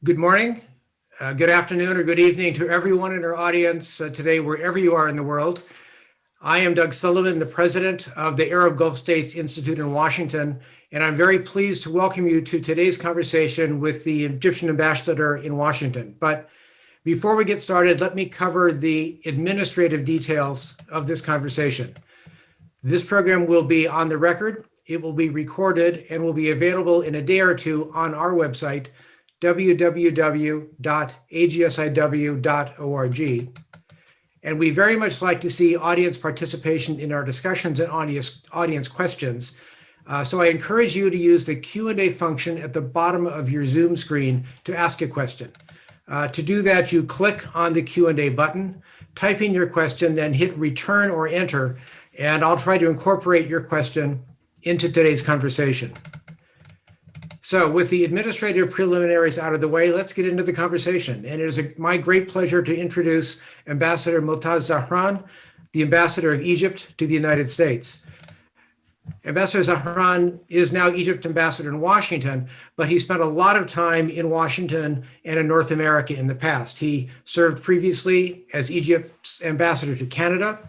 Good morning, good afternoon, or good evening to everyone in our audience today, wherever you are in the world. I am Doug Silliman, the president of the Arab Gulf States Institute in Washington, and I'm very pleased to welcome you to today's conversation with the Egyptian ambassador in Washington. But before we get started, let me cover the administrative details of this conversation. This program will be on the record, it will be recorded, and will be available in a day or two on our website, www.agsiw.org. And we very much like to see audience participation in our discussions and audience questions. So I encourage you to use the Q&A function at the bottom of your Zoom screen to ask a question. To do that, you click on the Q&A button, type in your question, then hit return or enter, and I'll try to incorporate your question into today's conversation. So with the administrative preliminaries out of the way, let's get into the conversation. And it is my great pleasure to introduce Ambassador Motaz Zahran, the ambassador of Egypt to the United States. Ambassador Zahran is now Egypt ambassador in Washington, but he spent a lot of time in Washington and in North America in the past. He served previously as Egypt's ambassador to Canada.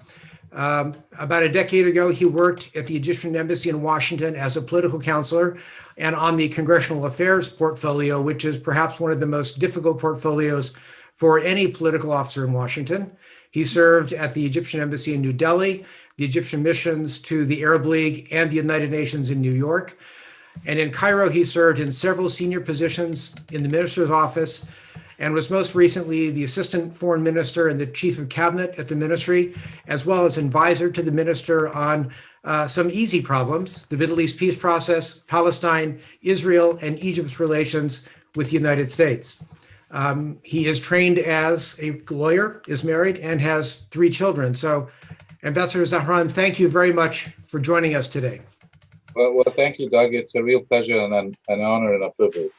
About a decade ago, he worked at the Egyptian embassy in Washington as a political counselor and on the congressional affairs portfolio, which is perhaps one of the most difficult portfolios for any political officer in Washington. He served at the Egyptian embassy in New Delhi, the Egyptian missions to the Arab League and the United Nations in New York. And in Cairo, he served in several senior positions in the minister's office and was most recently the assistant foreign minister and the chief of cabinet at the ministry, as well as advisor to the minister on some easy problems: the Middle East peace process, Palestine, Israel, and Egypt's relations with the United States. He is trained as a lawyer, is married, and has 3 children. So, Ambassador Zahran, thank you very much for joining us today. Well, thank you, Doug. It's a real pleasure and an honor and a privilege.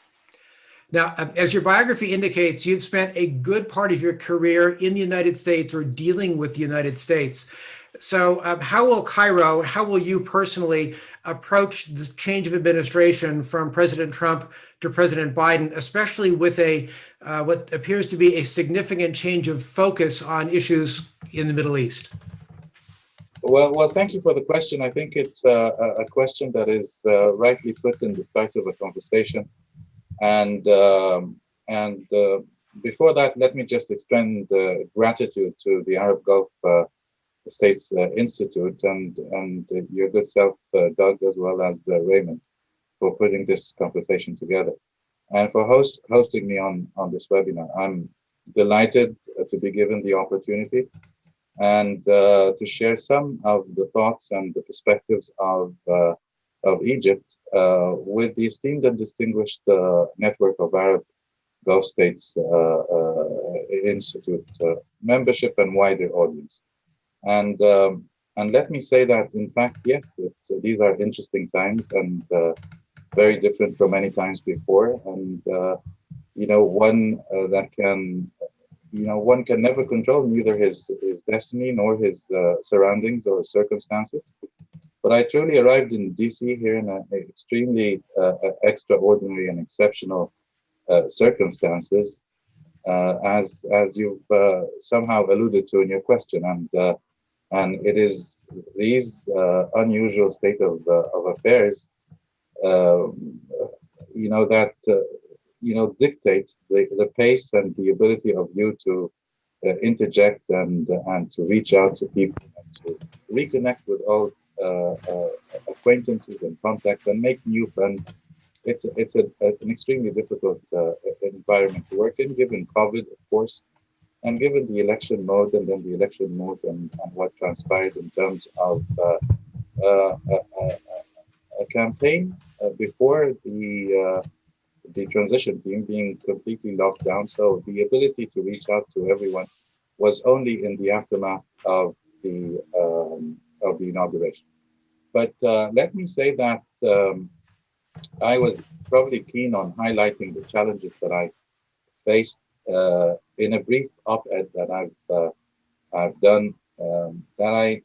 Now, as your biography indicates, you've spent a good part of your career in the United States or dealing with the United States. So how will you personally approach the change of administration from President Trump to President Biden, especially with what appears to be a significant change of focus on issues in the Middle East? Well, thank you for the question. I think it's a question that is rightly put in the start of a conversation. And before that, let me just extend gratitude to the Arab Gulf States Institute and your good self, Doug, as well as Raymond, for putting this conversation together and for hosting me on this webinar. I'm delighted to be given the opportunity and to share some of the thoughts and the perspectives of Egypt with the esteemed and distinguished network of Arab Gulf States Institute membership and wider audience. And let me say that, in fact, yes, these are interesting times and very different from any times before. And one can never control neither his destiny nor his surroundings or circumstances. But I truly arrived in DC here in an extremely extraordinary and exceptional circumstances, as you've somehow alluded to in your question, and it is these unusual state of affairs, that dictate the pace and the ability of you to interject and to reach out to people and to reconnect with old acquaintances and contacts and make new friends. It's an extremely difficult environment to work in, given COVID, of course, and given the election mode and then the election mode and what transpired in terms of a campaign before the transition team being completely locked down. So the ability to reach out to everyone was only in the aftermath of the inauguration. But let me say that I was probably keen on highlighting the challenges that I faced in a brief op-ed that I've done, that I,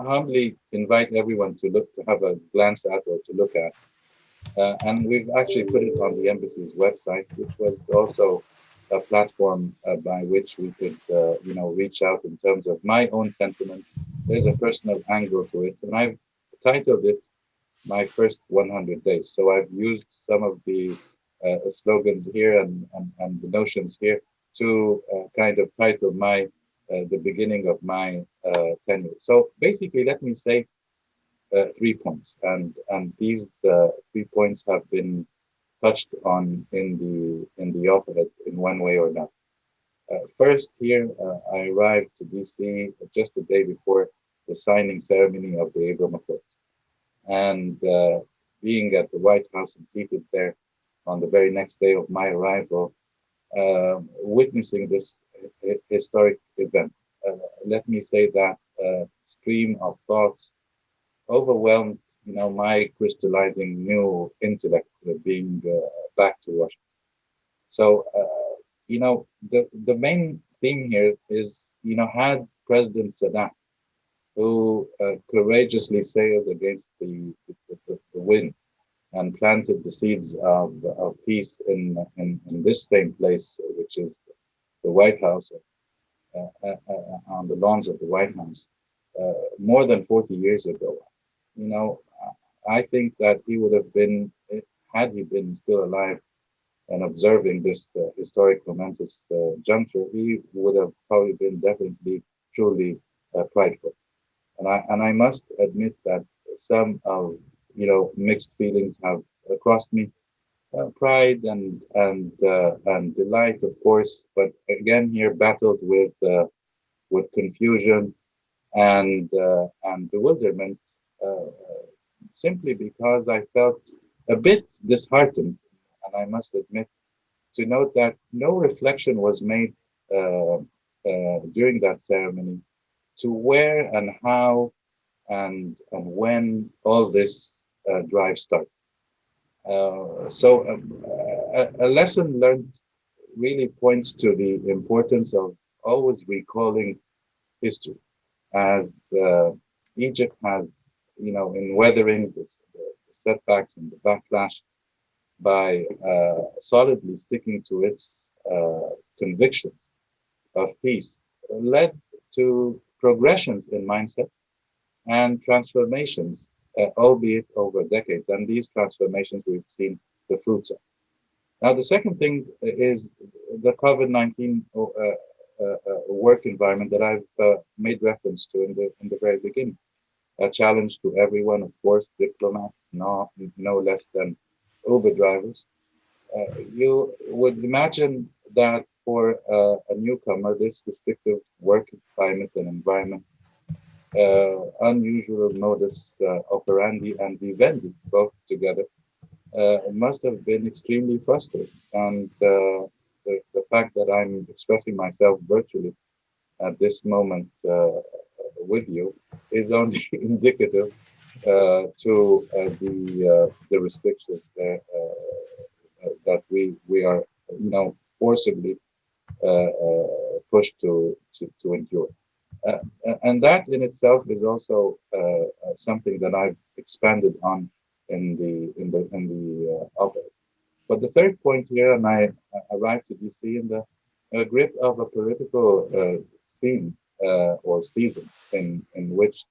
humbly invite everyone to have a glance at or to look at. And we've actually put it on the embassy's website, which was also a platform by which we could, reach out in terms of my own sentiments. There's a personal angle to it, and I've titled it "My First 100 Days." So I've used some of the slogans here and the notions here to kind of title my the beginning of my tenure. So basically, let me say 3 points, and these 3 points have been touched on in the op-ed in one way or another. First, here I arrived to DC just the day before the signing ceremony of the Abraham Accords, and being at the White House and seated there on the very next day of my arrival, witnessing this historic event. Let me say that stream of thoughts overwhelmed, my crystallizing new intellect being back to Russia. So, the main theme here is, had President Sadat, who courageously sailed against the wind and planted the seeds of peace in this same place, which is the White House, on the lawns of the White House, more than 40 years ago. You know, I think that he would have been, had he been still alive and observing this historic, momentous juncture, he would have probably been definitely, truly prideful. And I must admit that some of mixed feelings have crossed me, pride and delight, of course, but again here battled with confusion and bewilderment, uh, simply because I felt a bit disheartened, and I must admit, to note that no reflection was made during that ceremony to where and how and when all this drive started. So a lesson learned really points to the importance of always recalling history, as Egypt has, in weathering the setbacks and the backlash by solidly sticking to its convictions of peace, led to progressions in mindset and transformations, albeit over decades. And these transformations we've seen the fruits of. Now, the second thing is the COVID-19 work environment that I've made reference to in the very beginning. A challenge to everyone, of course, diplomats, no less than Uber drivers. You would imagine that for a newcomer, this restrictive work climate and environment, unusual modus operandi and vivendi both together, must have been extremely frustrating. And the fact that I'm expressing myself virtually at this moment with you is only indicative to the restrictions that we are forcibly pushed to endure. And that in itself is also something that I've expanded on in the op-ed. But the third point here, and I arrived to DC in the grip of a political scene or season in which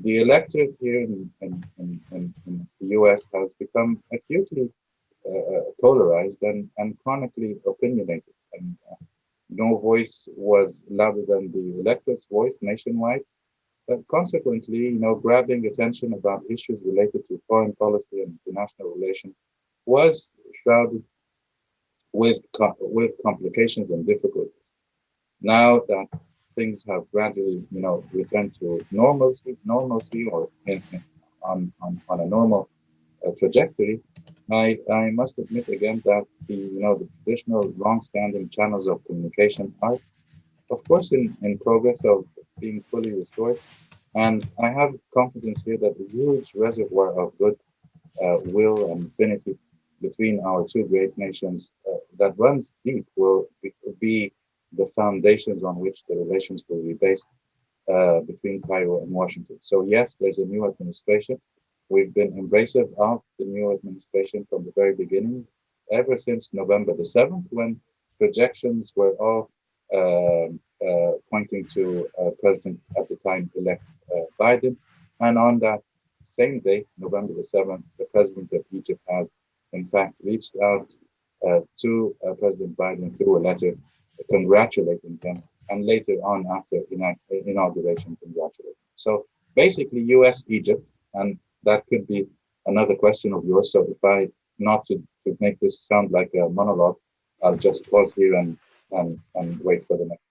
the electorate here in the US has become acutely polarized and chronically opinionated. And no voice was louder than the electorate's voice nationwide. But consequently, grabbing attention about issues related to foreign policy and international relations was shrouded with complications and difficulties. Now that things have gradually, returned to normalcy, or on a normal trajectory, I must admit again that the traditional long-standing channels of communication are, of course, in progress of being fully restored. And I have confidence here that the huge reservoir of good will and affinity between our two great nations that runs deep will be the foundations on which the relations will be based between Cairo and Washington. So yes, there's a new administration. We've been embracive of the new administration from the very beginning, ever since November the 7th, when projections were all pointing to President at the time elect Biden. And on that same day, November the 7th, the President of Egypt has, in fact, reached out to President Biden through a letter congratulating him, and later on after inauguration, congratulating. So basically, U.S. Egypt, and that could be another question of yours. So if I not to make this sound like a monologue, I'll just pause here and wait for the next.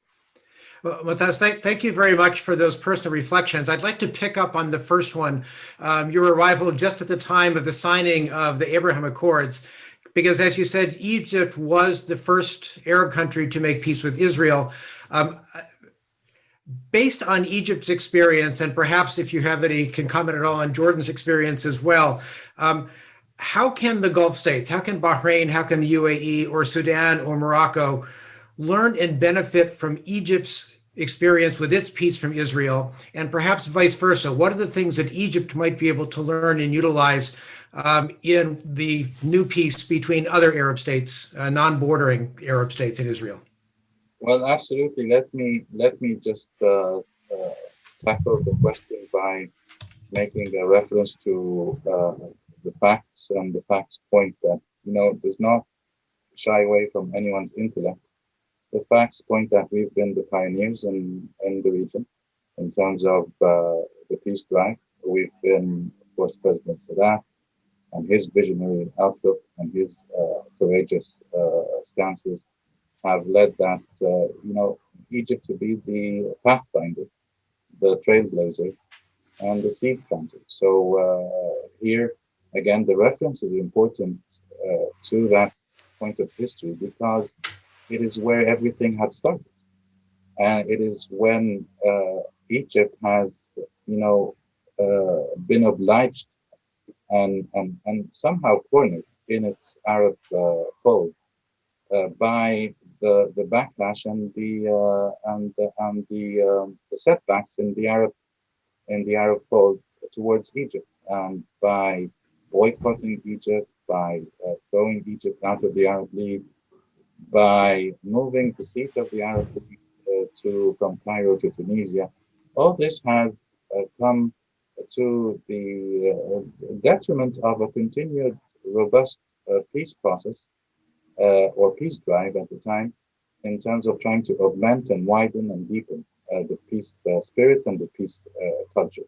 Well, Motaz, thank you very much for those personal reflections. I'd like to pick up on the first one, your arrival just at the time of the signing of the Abraham Accords, because as you said, Egypt was the first Arab country to make peace with Israel. Based on Egypt's experience, and perhaps if you have any, can comment at all on Jordan's experience as well, how can the Gulf states, how can Bahrain, how can the UAE or Sudan or Morocco learn and benefit from Egypt's experience with its peace from Israel, and perhaps vice versa? What are the things that Egypt might be able to learn and utilize in the new peace between other Arab states, non-bordering Arab states in Israel? Well, absolutely. Let me just tackle the question by making a reference to the facts, and the facts point that, does not shy away from anyone's intellect. The facts point that we've been the pioneers in the region in terms of the peace drive. We've been, of course, President Sadat and his visionary outlook and his courageous stances have led that, Egypt to be the pathfinder, the trailblazer, and the seed planter. So here, again, the reference is important to that point of history, because it is where everything had started. And it is when Egypt has, been obliged and somehow cornered in its Arab fold by the backlash and the setbacks in the Arab fold towards Egypt, and by boycotting Egypt, by throwing Egypt out of the Arab League, by moving the seat of the Arab League from Cairo to Tunisia. All this has come to the detriment of a continued robust peace process or peace drive at the time, in terms of trying to augment and widen and deepen the peace spirit and the peace culture.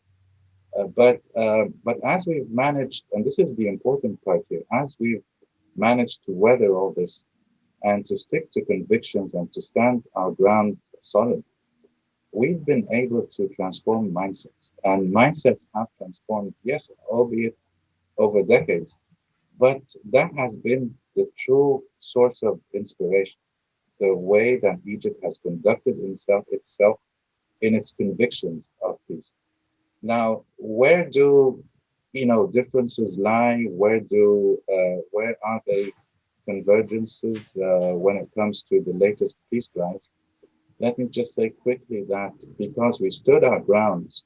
But as we've managed, and this is the important part here, as we've managed to weather all this and to stick to convictions and to stand our ground solid, we've been able to transform mindsets. And mindsets have transformed, yes, albeit over decades, but that has been the true source of inspiration, the way that Egypt has conducted itself in its convictions of peace. Now, where do differences lie? Where are they convergences when it comes to the latest peace drive? Let me just say quickly that because we stood our grounds,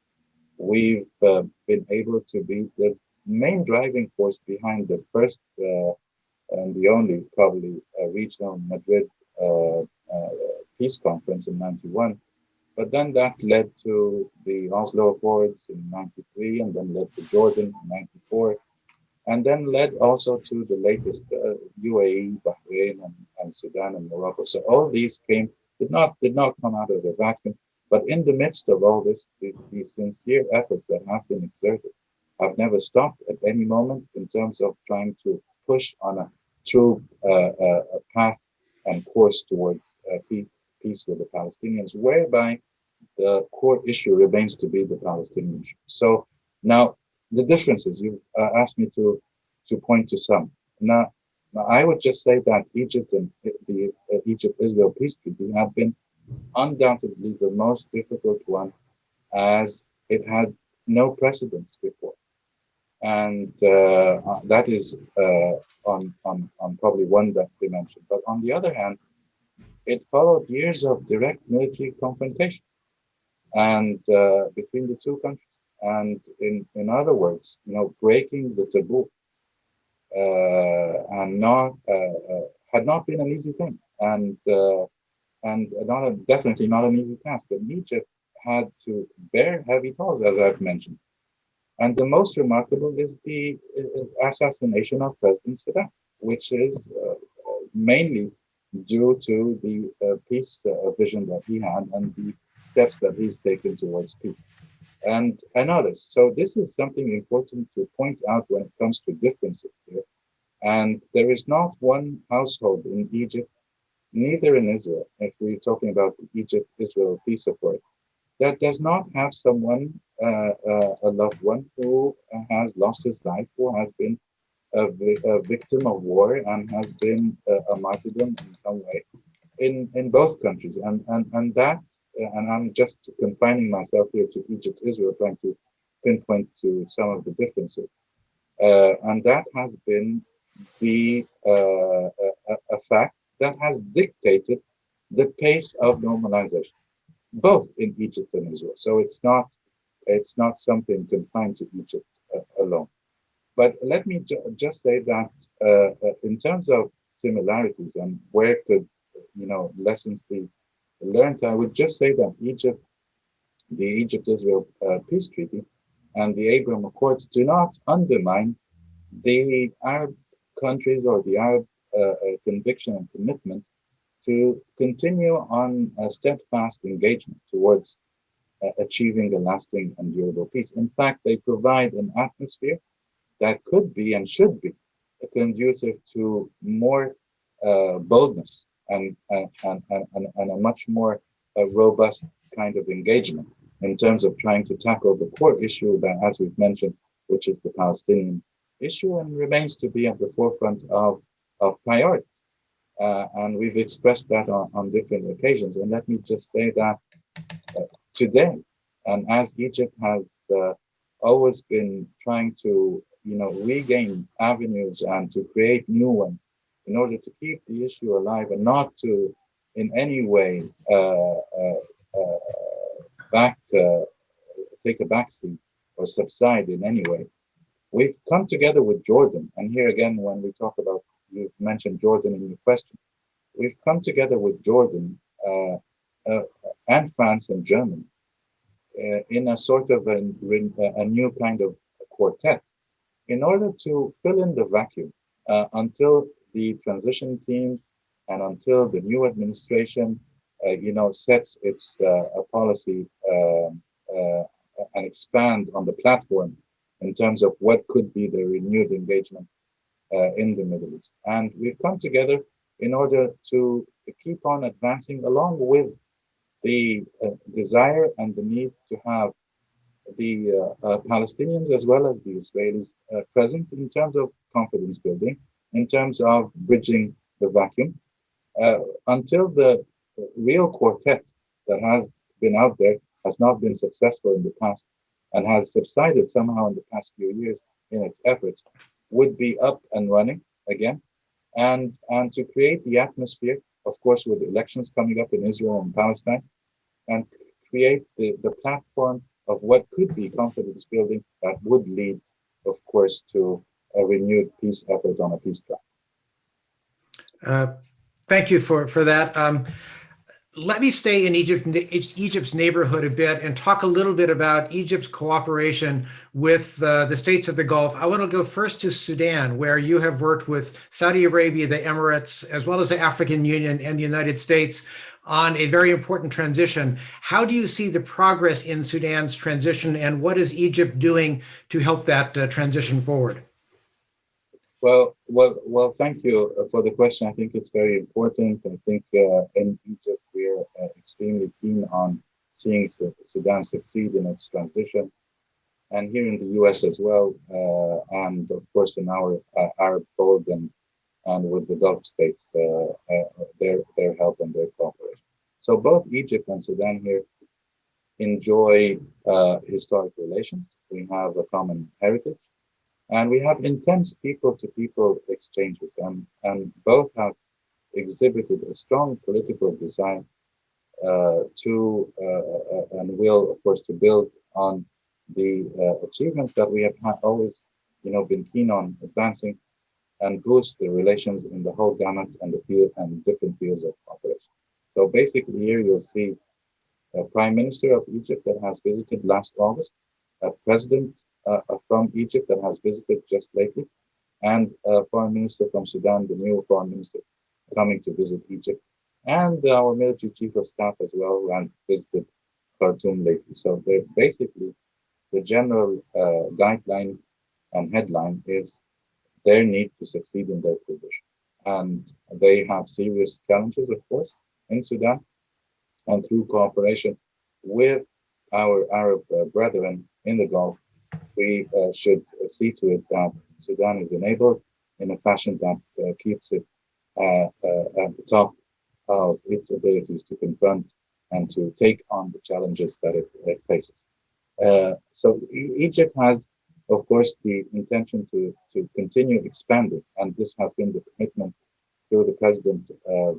we've been able to be the main driving force behind the first and the only probably regional Madrid peace conference in '91. But then that led to the Oslo Accords in '93, and then led to Jordan in '94, and then led also to the latest UAE, Bahrain, and Sudan and Morocco. So all these did not come out of a vacuum. But in the midst of all this, the sincere efforts that have been exerted have never stopped at any moment in terms of trying to push on a true path and course towards peace with the Palestinians, whereby the core issue remains to be the Palestinian issue. So now the differences, you asked me to point to some. Now I would just say that Egypt and the Egypt-Israel peace treaty have been undoubtedly the most difficult one, as it had no precedence before. And that is on probably one dimension. But on the other hand, it followed years of direct military confrontation and between the two countries. And in other words, breaking the taboo and not had not been an easy thing, and definitely not an easy task. But Egypt had to bear heavy tolls, as I've mentioned. And the most remarkable is the assassination of President Saddam, which is mainly due to the peace vision that he had and the steps that he's taken towards peace and others. So this is something important to point out when it comes to differences here. And there is not one household in Egypt, neither in Israel, if we're talking about the Egypt-Israel peace accord, that does not have someone, a loved one who has lost his life, who has been a victim of war and has been a martyrdom in some way in both countries. And that, and I'm just confining myself here to Egypt, Israel, trying to pinpoint to some of the differences. And that has been a fact that has dictated the pace of normalization, both in Egypt and Israel. So it's not something confined to Egypt alone. But let me just say that in terms of similarities and where could lessons be learned, I would just say that the Egypt-Israel peace treaty and the Abraham Accords do not undermine the Arab countries or the Arab conviction and commitment to continue on a steadfast engagement towards achieving a lasting and durable peace. In fact, they provide an atmosphere that could be and should be conducive to more boldness and a much more robust kind of engagement in terms of trying to tackle the core issue that, as we've mentioned, which is the Palestinian issue and remains to be at the forefront of priority. And we've expressed that on different occasions. And let me just say that today, and as Egypt has always been trying to, regain avenues and to create new ones in order to keep the issue alive and not to in any way take a backseat or subside in any way. We've come together with Jordan, and here again, when we talk about, you've mentioned Jordan in your question, we've come together with Jordan and France and Germany in a sort of a new kind of quartet in order to fill in the vacuum until the transition team and until the new administration, sets its policy and expand on the platform in terms of what could be the renewed engagement in the Middle East. And we've come together in order to keep on advancing along with the desire and the need to have the Palestinians as well as the Israelis present in terms of confidence building, in terms of bridging the vacuum, until the real quartet that has been out there has not been successful in the past and has subsided somehow in the past few years in its efforts, would be up and running again, and to create the atmosphere, of course, with elections coming up in Israel and Palestine, and create the platform of what could be confidence building that would lead, of course, to a renewed peace effort on a peace track. Thank you for that. Let me stay in Egypt's neighborhood a bit and talk a little bit about Egypt's cooperation with the states of the Gulf. I want to go first to Sudan, where you have worked with Saudi Arabia, the Emirates, as well as the African Union and the United States on a very important transition. How do you see the progress in Sudan's transition, and what is Egypt doing to help that transition forward? Well, thank you for the question. I think it's very important. I think in Egypt, we're extremely keen on seeing Sudan succeed in its transition. And here in the US as well, and of course in our Arab Fold and with the Gulf states, their help and their cooperation. So both Egypt and Sudan here enjoy historic relations. We have a common heritage. And we have intense people-to-people exchanges, and both have exhibited a strong political desire to and will, of course, to build on the achievements that we have always, been keen on advancing and boost the relations in the whole gamut and the field and different fields of cooperation. So basically, here you'll see a Prime Minister of Egypt that has visited last August, a President from Egypt that has visited just lately, and a Foreign Minister from Sudan, the new Foreign Minister, coming to visit Egypt, and our military chief of staff as well, who has visited Khartoum lately. So they're basically the general guideline and headline is their need to succeed in their position. And they have serious challenges, of course, in Sudan, and through cooperation with our Arab brethren in the Gulf, we should see to it that Sudan is enabled in a fashion that keeps it at the top of its abilities to confront and to take on the challenges that it faces. So Egypt has, of course, the intention to continue expanding, and this has been the commitment through the president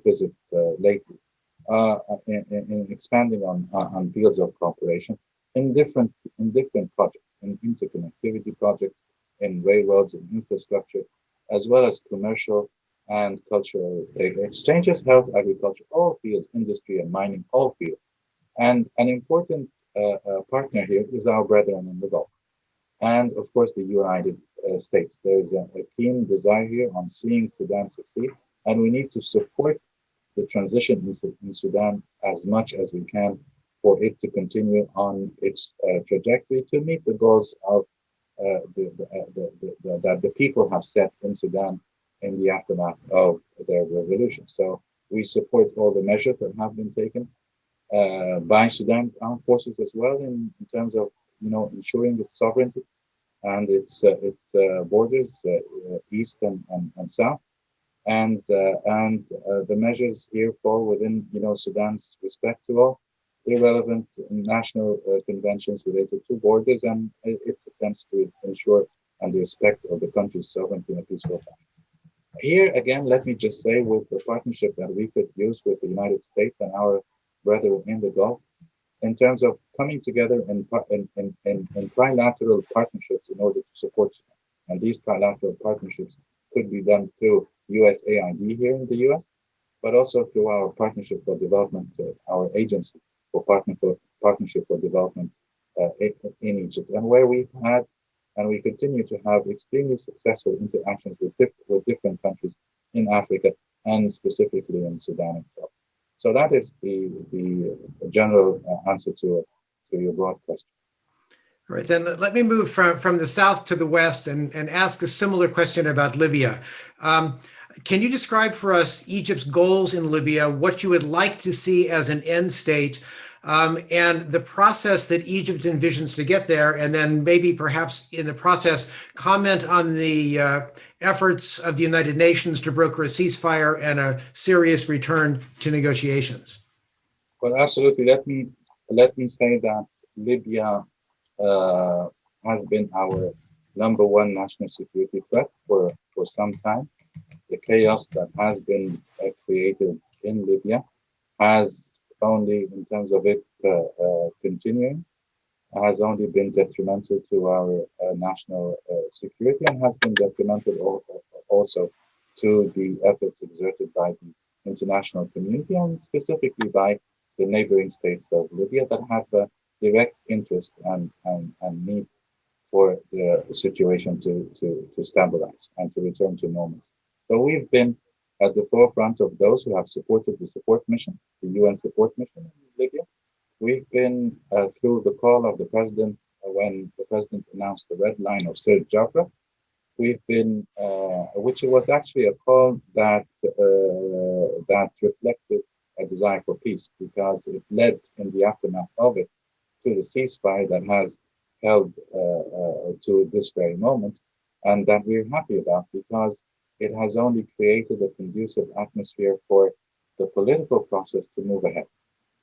visit lately, in expanding on fields of cooperation in different projects, in interconnectivity projects, in railroads and infrastructure, as well as commercial and cultural exchanges, health, agriculture, all fields, industry and mining, all fields. And an important partner here is our brethren in the Gulf. And of course, the United States. There is a keen desire here on seeing Sudan succeed, and we need to support the transition in Sudan as much as we can for it to continue on its trajectory to meet the goals of that the people have set in Sudan in the aftermath of their revolution. So we support all the measures that have been taken by Sudan's armed forces as well in terms of ensuring its sovereignty and its borders east and south, and the measures here fall within Sudan's respect to all irrelevant national conventions related to borders and its attempts to ensure and the respect of the country's sovereignty in a peaceful fashion. Here again, let me just say, with the partnership that we could use with the United States and our brethren in the Gulf, in terms of coming together in trilateral partnerships in order to support Sudan. And these trilateral partnerships could be done through USAID here in the US, but also through our partnership for development, our agency for partnership for development in Egypt, and where we've had and we continue to have extremely successful interactions with different countries in Africa and specifically in Sudan itself. So that is the general answer to your broad question. All right, then let me move from the south to the west and ask a similar question about Libya. Can you describe for us Egypt's goals in Libya, what you would like to see as an end state, and the process that Egypt envisions to get there, and then maybe perhaps in the process comment on the efforts of the United Nations to broker a ceasefire and a serious return to negotiations? Well, absolutely. Let me say that Libya has been our number one national security threat for some time. The chaos that has been created in Libya has only, in terms of it continuing, has only been detrimental to our national security and has been detrimental also to the efforts exerted by the international community and specifically by the neighboring states of Libya that have a direct interest and need for the situation to stabilize and to return to normalcy. So we've been at the forefront of those who have supported the support mission, the UN support mission in Libya. We've been through the call of the president when the president announced the red line of Sir Jafra. We've been, which was actually a call that reflected a desire for peace because it led in the aftermath of it to the ceasefire that has held to this very moment, and that we're happy about because it has only created a conducive atmosphere for the political process to move ahead.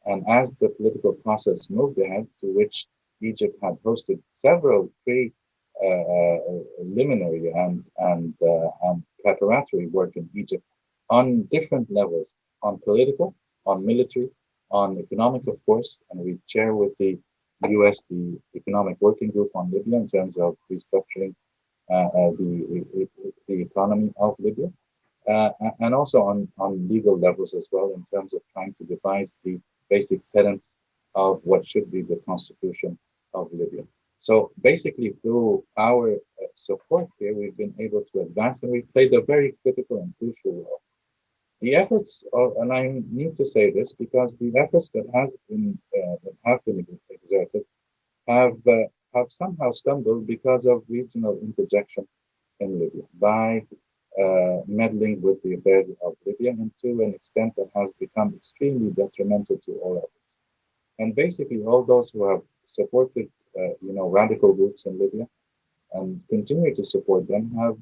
And as the political process moved ahead, to which Egypt had hosted several preliminary and preparatory work in Egypt on different levels, on political, on military, on economic, of course, and we share with the US, the Economic Working Group on Libya in terms of restructuring the economy of Libya, and also on legal levels as well in terms of trying to devise the basic tenets of what should be the constitution of Libya. So basically, through our support here, we've been able to advance, and we've played a very critical and crucial role. The efforts, and I need to say this because the efforts that have been exerted have somehow stumbled because of regional interjection in Libya by meddling with the affairs of Libya, and to an extent that has become extremely detrimental to all efforts. And basically, all those who have supported, radical groups in Libya and continue to support them have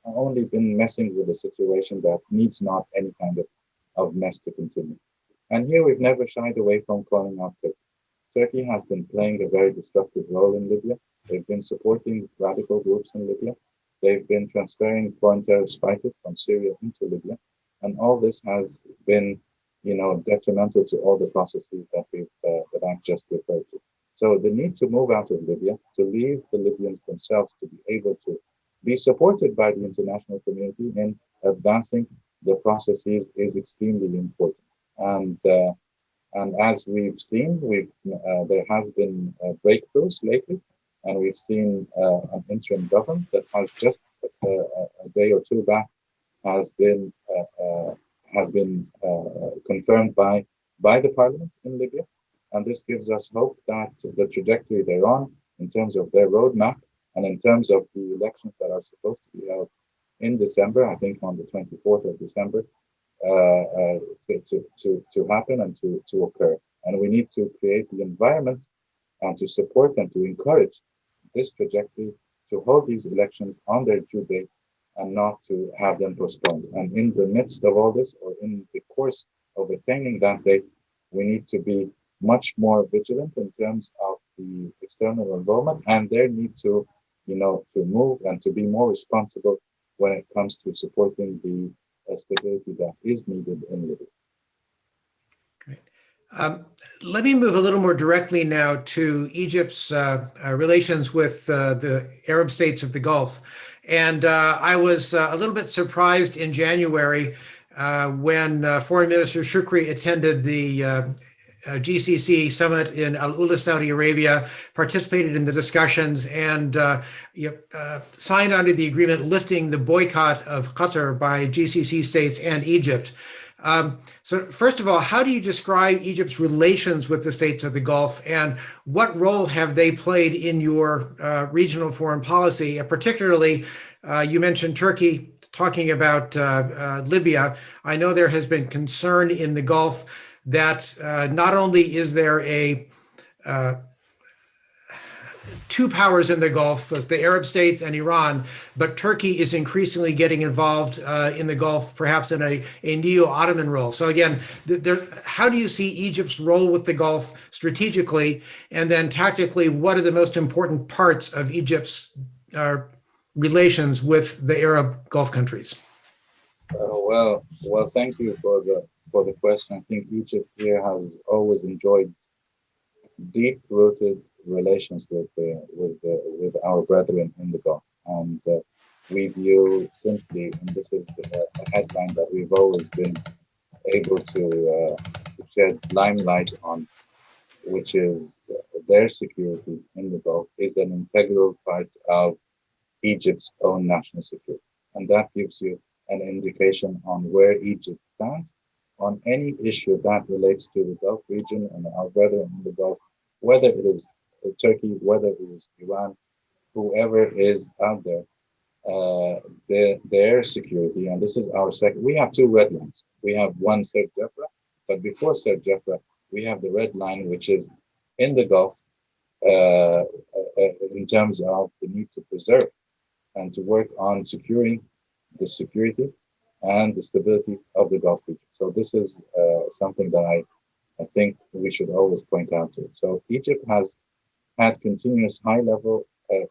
only been messing with a situation that needs not any kind of mess to continue. And here we've never shied away from calling out Turkey. Turkey has been playing a very destructive role in Libya. They've been supporting radical groups in Libya. They've been transferring foreign terrorist fighters from Syria into Libya. And all this has been, detrimental to all the processes that I've just referred to. So the need to move out of Libya, to leave the Libyans themselves to be able to be supported by the international community in advancing the processes is extremely important. And as we've seen, there has been breakthroughs lately, and we've seen an interim government that has just a day or two back has been confirmed by the parliament in Libya. And this gives us hope that the trajectory they're on, in terms of their roadmap, and in terms of the elections that are supposed to be held in December, I think on the 24th of December, to happen and to occur. And we need to create the environment and to support and to encourage this trajectory to hold these elections on their due date and not to have them postponed. And in the midst of all this, or in the course of attaining that date, we need to be much more vigilant in terms of the external involvement and their need to move and to be more responsible when it comes to supporting the stability that is needed in Libya. Great. Let me move a little more directly now to Egypt's relations with the Arab states of the Gulf. And I was a little bit surprised in January when Foreign Minister Shukri attended the GCC summit in Al Ula, Saudi Arabia, participated in the discussions, and signed onto the agreement lifting the boycott of Qatar by GCC states and Egypt. So first of all, how do you describe Egypt's relations with the states of the Gulf, and what role have they played in your regional foreign policy? And particularly, you mentioned Turkey, talking about Libya. I know there has been concern in the Gulf that not only is there two powers in the Gulf, the Arab states and Iran, but Turkey is increasingly getting involved in the Gulf, perhaps in a neo-Ottoman role. So again, how do you see Egypt's role with the Gulf strategically, and then tactically, what are the most important parts of Egypt's relations with the Arab Gulf countries? Well, thank you for the question. I think Egypt here has always enjoyed deep-rooted relations with our brethren in the Gulf, and we view simply, and this is a headline that we've always been able to shed limelight on, which is their security in the Gulf is an integral part of Egypt's own national security, and that gives you an indication on where Egypt stands on any issue that relates to the Gulf region and our brethren in the Gulf, whether it is Turkey, whether it is Iran, whoever is out there, their security, and this is our second. We have two red lines. We have one, Serg Jafra, but before Serg Jafra, we have the red line, which is in the Gulf, in terms of the need to preserve and to work on securing the security and the stability of the Gulf region. So this is something that I think we should always point out to. So Egypt has had continuous high-level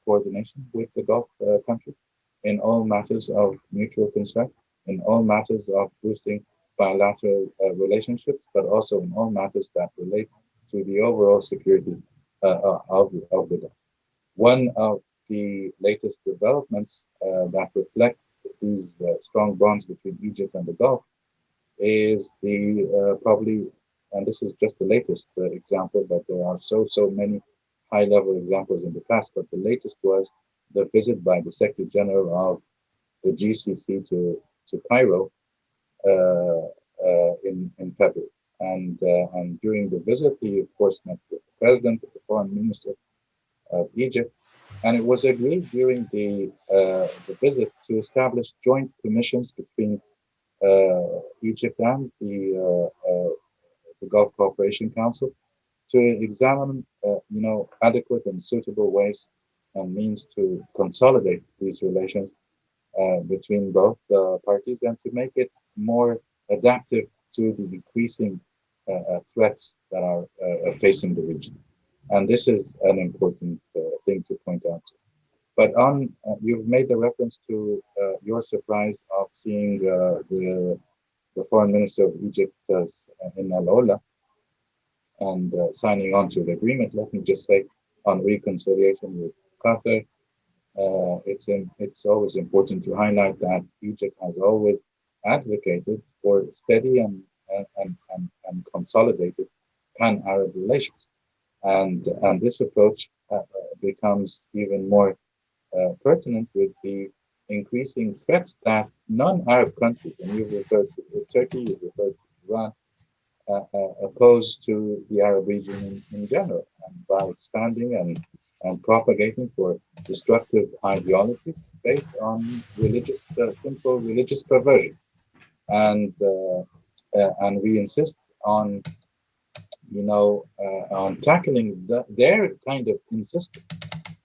coordination with the Gulf countries in all matters of mutual concern, in all matters of boosting bilateral relationships, but also in all matters that relate to the overall security of the Gulf. One of the latest developments that reflect these strong bonds between Egypt and the Gulf is the probably, and this is just the latest example, but there are so many high-level examples in the past, but the latest was the visit by the Secretary General of the GCC to Cairo in February. And during the visit, he of course met with the president, the foreign minister of Egypt, and it was agreed during the visit to establish joint commissions between Egypt and the Gulf Cooperation Council to examine, adequate and suitable ways and means to consolidate these relations between both parties and to make it more adaptive to the increasing threats that are facing the region. And this is an important thing to point out. But you've made the reference to your surprise of seeing the foreign minister of Egypt in Al Ola and signing on to the agreement. Let me just say, on reconciliation with Qatar, it's always important to highlight that Egypt has always advocated for steady and consolidated pan-Arab relations, and this approach becomes even more pertinent with the increasing threats that non-Arab countries, and you've referred to Turkey, you've referred to Iran, pose to the Arab region in general, and by expanding and propagating for destructive ideologies based on simple religious perversion. And we insist on, on tackling their kind of insistence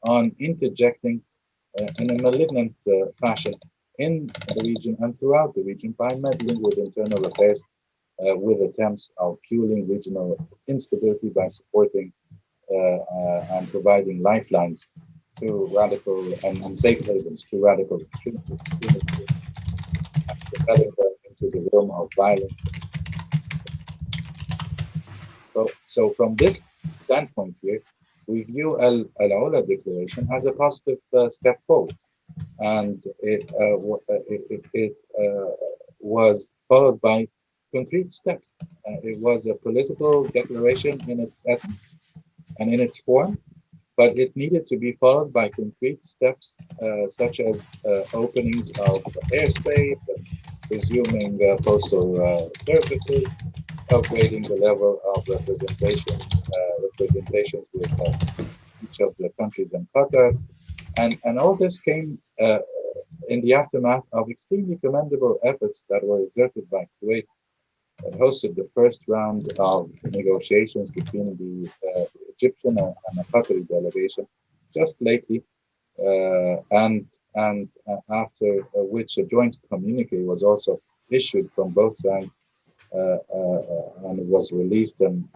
on interjecting in a malignant fashion in the region and throughout the region by meddling with internal affairs, with attempts of fueling regional instability by supporting and providing lifelines to radical and safe havens to radical extremists, propelling them into the realm of violence. So from this standpoint here, we view Al Ola Declaration as a positive step forward, and it was followed by concrete steps. It was a political declaration in its essence and in its form, but it needed to be followed by concrete steps such as openings of airspace, resuming postal services, upgrading the level of representations with each of the countries in Qatar, and all this came in the aftermath of extremely commendable efforts that were exerted by Kuwait, that hosted the first round of negotiations between the Egyptian and the Qatari delegation just lately, and after which a joint communique was also issued from both sides, and it was released and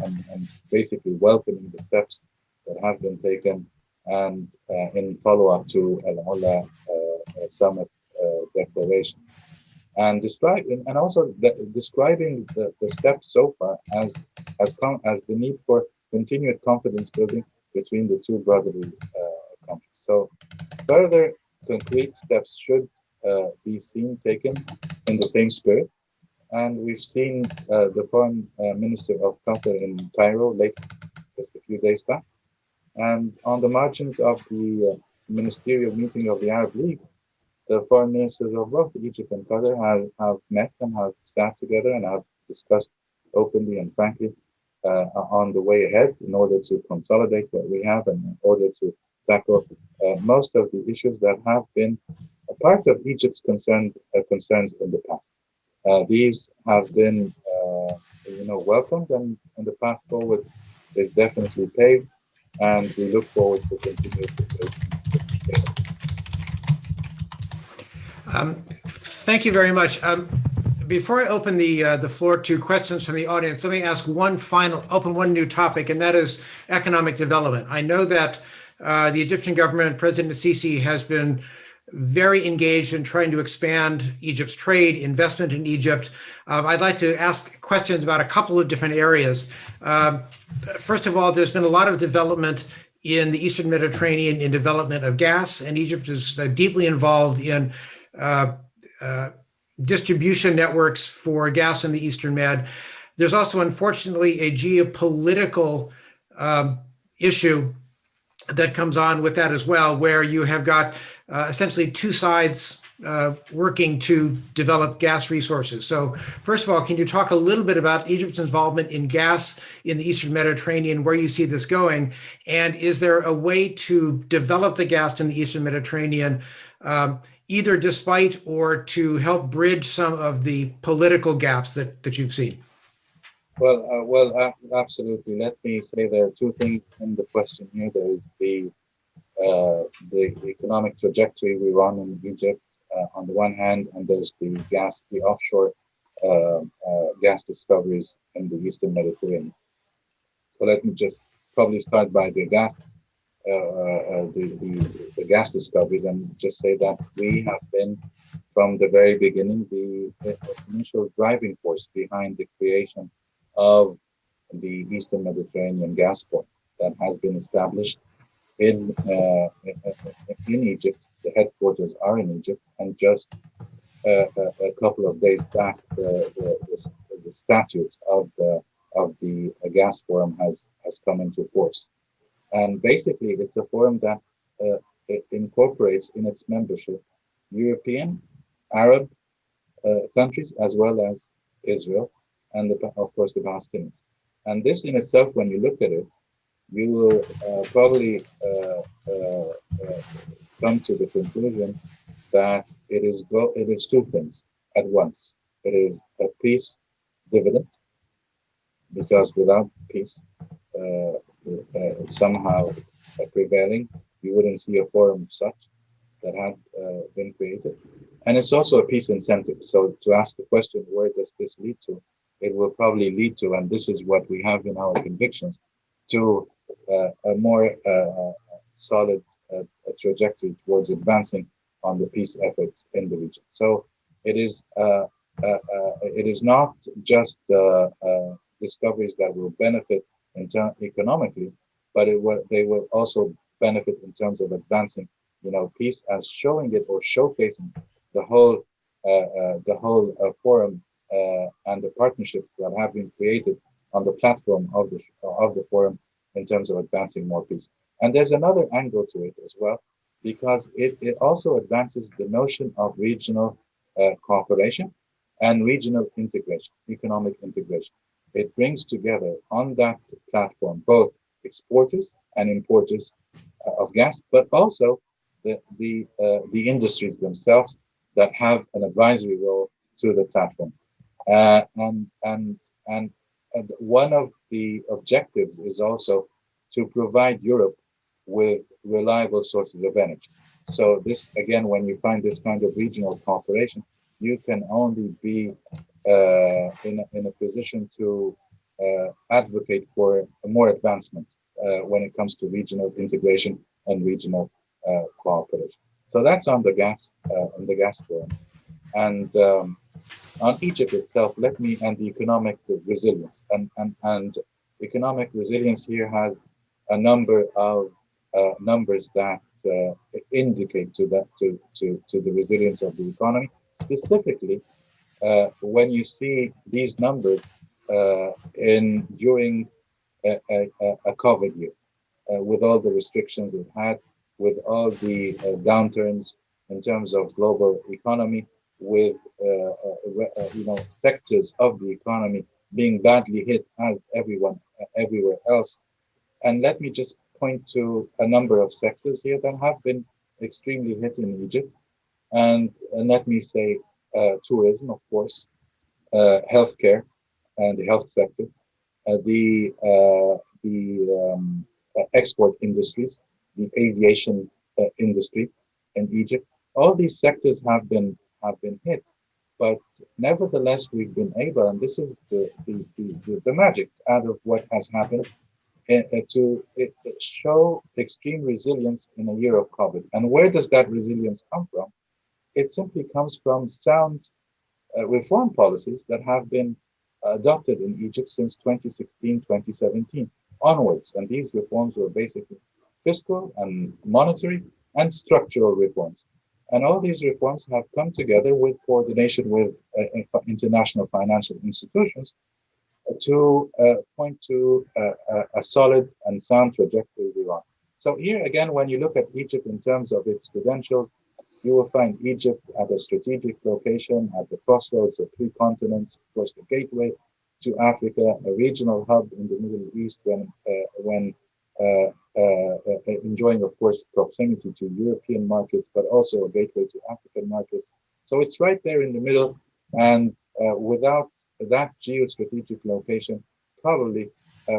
basically welcoming the steps that have been taken and in follow-up to Al Ola summit declaration. And describing the steps so far as the need for continued confidence building between the two brotherly countries. So further concrete steps should be seen taken in the same spirit. And we've seen the foreign minister of Qatar in Cairo just a few days back. And on the margins of the ministerial meeting of the Arab League, the foreign ministers of both Egypt and Qatar have met and have sat together and have discussed openly and frankly on the way ahead in order to consolidate what we have and in order to tackle most of the issues that have been a part of Egypt's concerns in the past. These have been, welcomed, and the path forward is definitely paved, and we look forward to continued debate. Thank you very much. Before I open the floor to questions from the audience, let me ask one new topic, and that is economic development. I know that the Egyptian government, President Sisi, has been very engaged in trying to expand Egypt's trade, investment in Egypt. I'd like to ask questions about a couple of different areas. First of all, there's been a lot of development in the Eastern Mediterranean in development of gas, and Egypt is deeply involved in distribution networks for gas in the Eastern Med. There's also, unfortunately, a geopolitical issue that comes on with that as well, where you have got essentially two sides working to develop gas resources. So first of all, can you talk a little bit about Egypt's involvement in gas in the Eastern Mediterranean, where you see this going? And is there a way to develop the gas in the Eastern Mediterranean, either despite or to help bridge some of the political gaps that you've seen? Well, absolutely. Let me say there are two things in the question here. There is the economic trajectory we run in Egypt on the one hand, and there's the offshore gas discoveries in the Eastern Mediterranean. So let me just probably start by the gas discoveries and just say that we have been from the very beginning the initial driving force behind the creation of the Eastern Mediterranean gas port that has been established in Egypt. The headquarters are in Egypt, and just a couple of days back, the statute of the gas forum has come into force. And basically, it's a forum that it incorporates in its membership European, Arab countries, as well as Israel, and of course the Palestinians. And this in itself, when you look at it, you will probably come to the conclusion that it is two things at once. It is a peace dividend, because without peace somehow prevailing, you wouldn't see a forum such that had been created. And it's also a peace incentive. So to ask the question, where does this lead to? It will probably lead to, and this is what we have in our convictions, to a more solid trajectory towards advancing on the peace efforts in the region. So it is not just discoveries that will benefit economically, but they will also benefit in terms of advancing, peace, as showing it or showcasing the whole forum and the partnerships that have been created on the platform of the forum in terms of advancing more peace. And there's another angle to it as well, because it also advances the notion of regional cooperation and regional integration, economic integration. It brings together on that platform both exporters and importers of gas, but also the industries themselves that have an advisory role to the platform. And one of the objectives is also to provide Europe with reliable sources of energy. So this, again, when you find this kind of regional cooperation, you can only be in a position to advocate for more advancement when it comes to regional integration and regional cooperation. So that's on the gas forum. And on Egypt itself, and the economic resilience. And economic resilience here has a number of numbers that indicate to the resilience of the economy. Specifically, when you see these numbers during a COVID year, with all the restrictions it had, with all the downturns in terms of global economy, with sectors of the economy being badly hit as everywhere else. And let me just point to a number of sectors here that have been extremely hit in Egypt. And let me say tourism, of course, healthcare and the health sector, the export industries, the aviation industry in Egypt. All these sectors have been hit, but nevertheless we've been able, and this is the magic out of what has happened show extreme resilience in a year of COVID. And where does that resilience come from? It simply comes from sound reform policies that have been adopted in Egypt since 2016, 2017 onwards. And these reforms were basically fiscal and monetary and structural reforms. And all these reforms have come together with coordination with international financial institutions to point to a solid and sound trajectory we're on. So here again, when you look at Egypt in terms of its credentials, you will find Egypt at a strategic location at the crossroads of three continents, of course, the gateway to Africa, a regional hub in the Middle East when enjoying, of course, proximity to European markets, but also a gateway to African markets. So it's right there in the middle. And without that geostrategic location, probably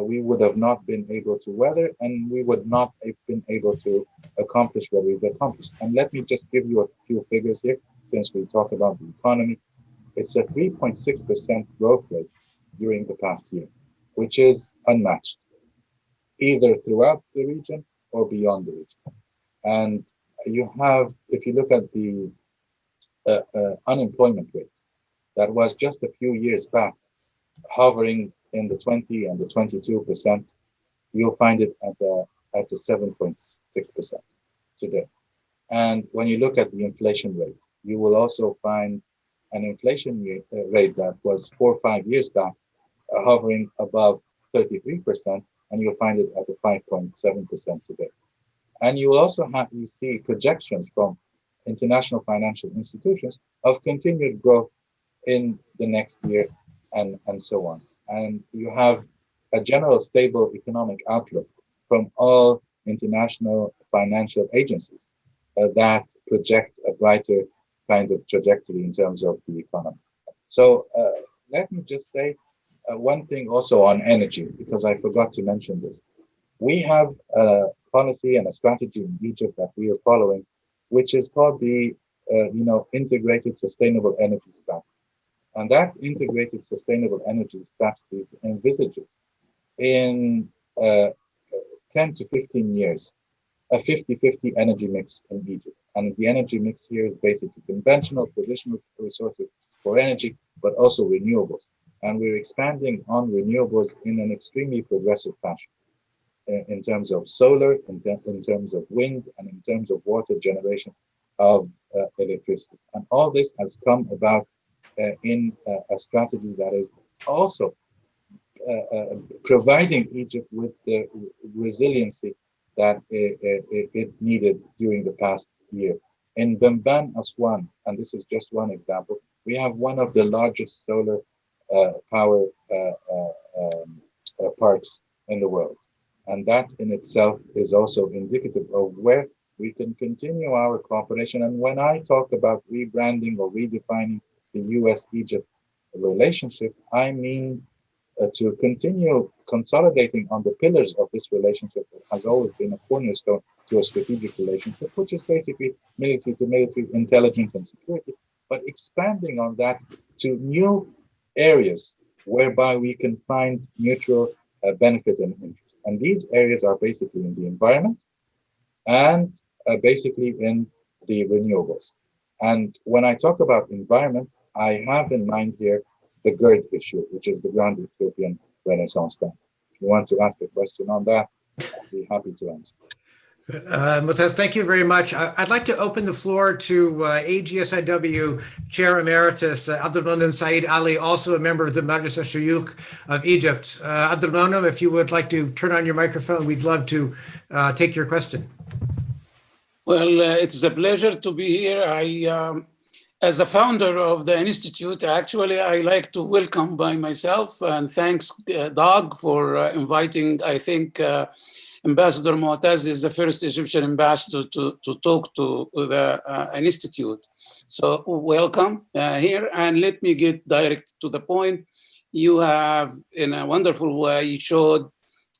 we would have not been able to weather, and we would not have been able to accomplish what we've accomplished. And let me just give you a few figures here, since we talk about the economy. It's a 3.6% growth rate during the past year, which is unmatched, either throughout the region or beyond the region. And you have, if you look at the unemployment rate, that was just a few years back, hovering in the 20 and the 22%, you'll find it at the 7.6% today. And when you look at the inflation rate, you will also find an inflation rate that was 4 or 5 years back, hovering above 33%, and you'll find it at the 5.7% today. And you will also you see projections from international financial institutions of continued growth in the next year and so on. And you have a general stable economic outlook from all international financial agencies that project a brighter kind of trajectory in terms of the economy. So let me just say one thing also on energy, because I forgot to mention this. We have a policy and a strategy in Egypt that we are following, which is called the Integrated Sustainable Energy Strategy. And that Integrated Sustainable Energy Strategy envisages in 10 to 15 years a 50-50 energy mix in Egypt. And the energy mix here is basically conventional, traditional resources for energy, but also renewables. And we're expanding on renewables in an extremely progressive fashion in terms of solar, in terms of wind, and in terms of water generation of electricity. And all this has come about in a strategy that is also providing Egypt with the resiliency that it needed during the past year. In Bamban, Aswan, and this is just one example, we have one of the largest solar power parks in the world. And that in itself is also indicative of where we can continue our cooperation. And when I talk about rebranding or redefining the US-Egypt relationship, I mean to continue consolidating on the pillars of this relationship that has always been a cornerstone to a strategic relationship, which is basically military to military, intelligence and security, but expanding on that to new areas whereby we can find mutual benefit and interest. And these areas are basically in the environment and basically in the renewables. And when I talk about environment, I have in mind here the GERD issue, which is the Grand Ethiopian Renaissance Dam. If you want to ask a question on that, I'll be happy to answer. Good. Motaz, thank you very much. I'd like to open the floor to AGSIW Chair Emeritus Abdulmonem Said Ali, also a member of the Majlis al-Shuyukh of Egypt. Abdulmonem, if you would like to turn on your microphone, we'd love to take your question. Well, it's a pleasure to be here. As a founder of the Institute, actually, I like to welcome by myself and thanks Doug for inviting, I think, Ambassador Motaz is the first Egyptian ambassador to talk to the Institute. So welcome here, and let me get direct to the point. You have, in a wonderful way, showed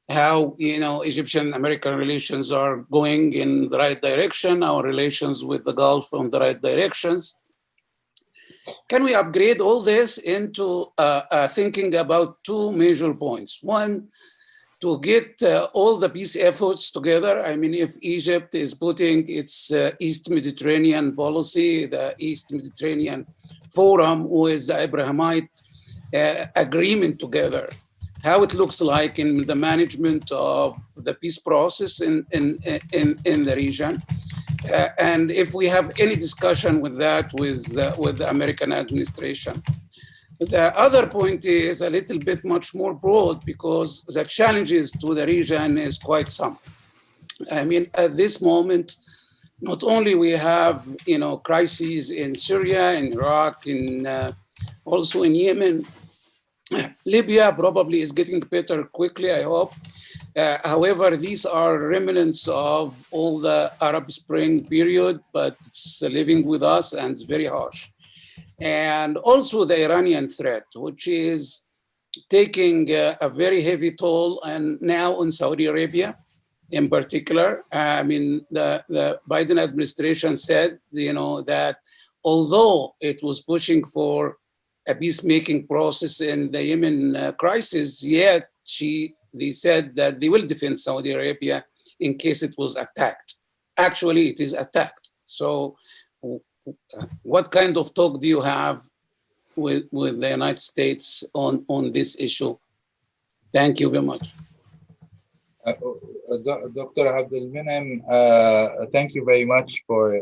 how Egyptian-American relations are going in the right direction, our relations with the Gulf on the right directions. Can we upgrade all this into thinking about two major points? One, to get all the peace efforts together. I mean, if Egypt is putting its East Mediterranean policy, the East Mediterranean Forum with the Abrahamite agreement together, how it looks like in the management of the peace process in the region. And if we have any discussion with that with the American administration. The other point is a little bit much more broad because the challenges to the region is quite some. I mean, at this moment, not only we have, crises in Syria, in Iraq, also in Yemen. Libya probably is getting better quickly, I hope. However, these are remnants of all the Arab Spring period, but it's living with us and it's very harsh. And also the Iranian threat, which is taking a very heavy toll, and now in Saudi Arabia in particular. I mean, the Biden administration said, that although it was pushing for a peacemaking process in the Yemen crisis, yet they said that they will defend Saudi Arabia in case it was attacked. Actually, it is attacked. So what kind of talk do you have with the United States on this issue? Thank you very much. Dr. Abdelmenem, thank you very much for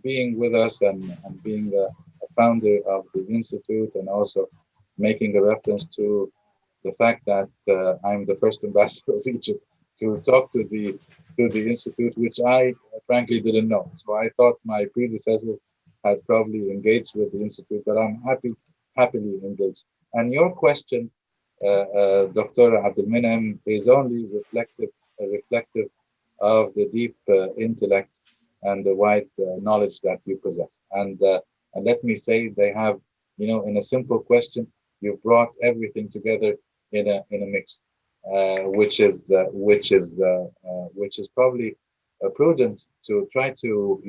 being with us and being a founder of the Institute, and also making a reference to the fact that I'm the first ambassador of Egypt to talk to the Institute, which I frankly didn't know. So I thought my predecessor had probably engaged with the Institute, but I'm happily engaged. And your question, Dr. Abdelmenem, is only reflective of the deep intellect and the wide knowledge that you possess. And let me say, they have, in a simple question, you brought everything together in a mix, which is probably prudent to try to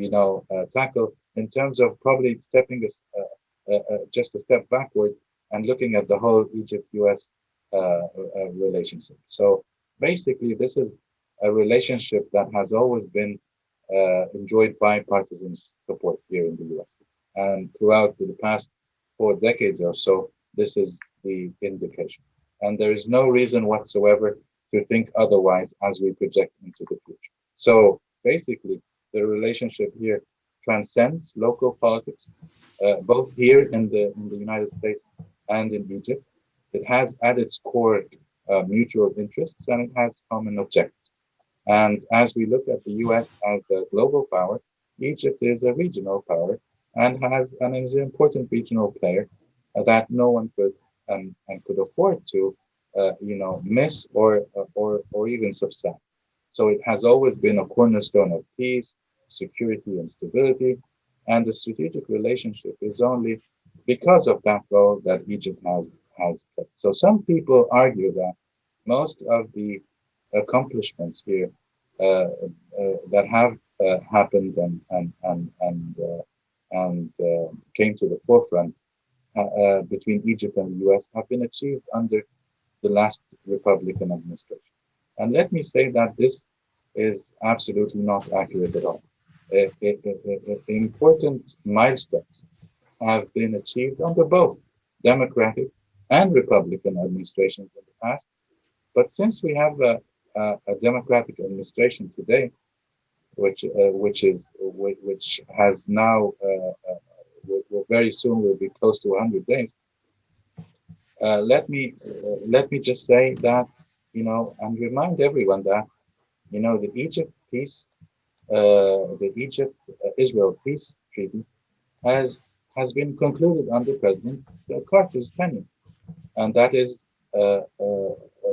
tackle, in terms of probably stepping just a step backward and looking at the whole Egypt-US relationship. So basically, this is a relationship that has always been enjoyed bipartisan support here in the US. And throughout the past 4 decades or so, this is the indication. And there is no reason whatsoever to think otherwise as we project into the future. So basically, the relationship here transcends local politics, both here in the United States and in Egypt. It has at its core mutual interests, and it has common objectives. And as we look at the US as a global power, Egypt is a regional power and is an important regional player that no one could afford to miss or even subside. So it has always been a cornerstone of peace, security, and stability. And the strategic relationship is only because of that role that Egypt has played. So some people argue that most of the accomplishments here that have happened and came to the forefront between Egypt and the US have been achieved under the last Republican administration. And let me say that this is absolutely not accurate at all. Important milestones have been achieved under both Democratic and Republican administrations in the past. But since we have a Democratic administration today, which has now very soon will be close to 100 days. Let me just say that, and remind everyone that, the Egypt-Israel peace treaty has been concluded under President Carter's tenure, and that is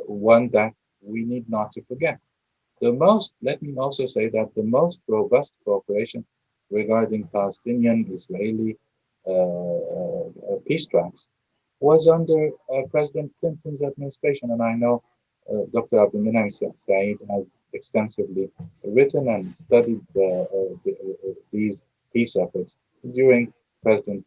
one that we need not to forget. Let me also say that the most robust cooperation regarding Palestinian-Israeli peace tracks was under President Clinton's administration. And I know Dr. Abdelmenem Said has extensively written and studied these peace efforts during President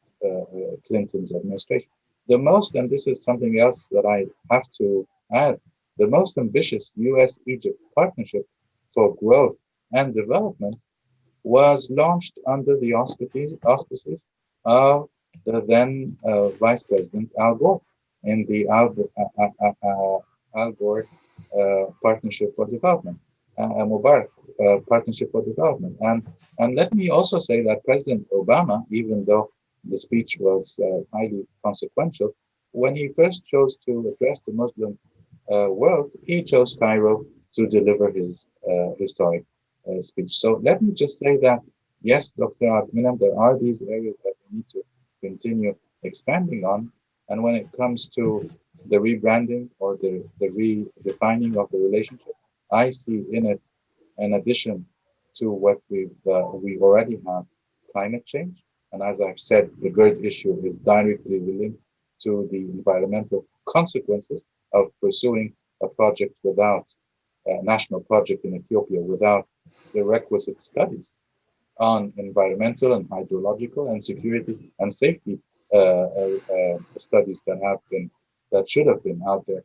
Clinton's administration. And this is something else that I have to add, the most ambitious US-Egypt partnership for growth and development was launched under the auspices of the then Vice President Al Gore in the Al Gore Partnership for Development, Mubarak Partnership for Development. And let me also say that President Obama, even though the speech was highly consequential, when he first chose to address the Muslim world, he chose Cairo to deliver his historic speech. So let me just say that, yes, Dr. Abdulminam, there are these areas that we need to continue expanding on. And when it comes to the rebranding or the redefining of the relationship, I see in it, in addition to what we already have, climate change. And as I've said, the GERD issue is directly linked to the environmental consequences of pursuing a project without a national project in Ethiopia without the requisite studies on environmental and hydrological and security and safety studies that should have been out there.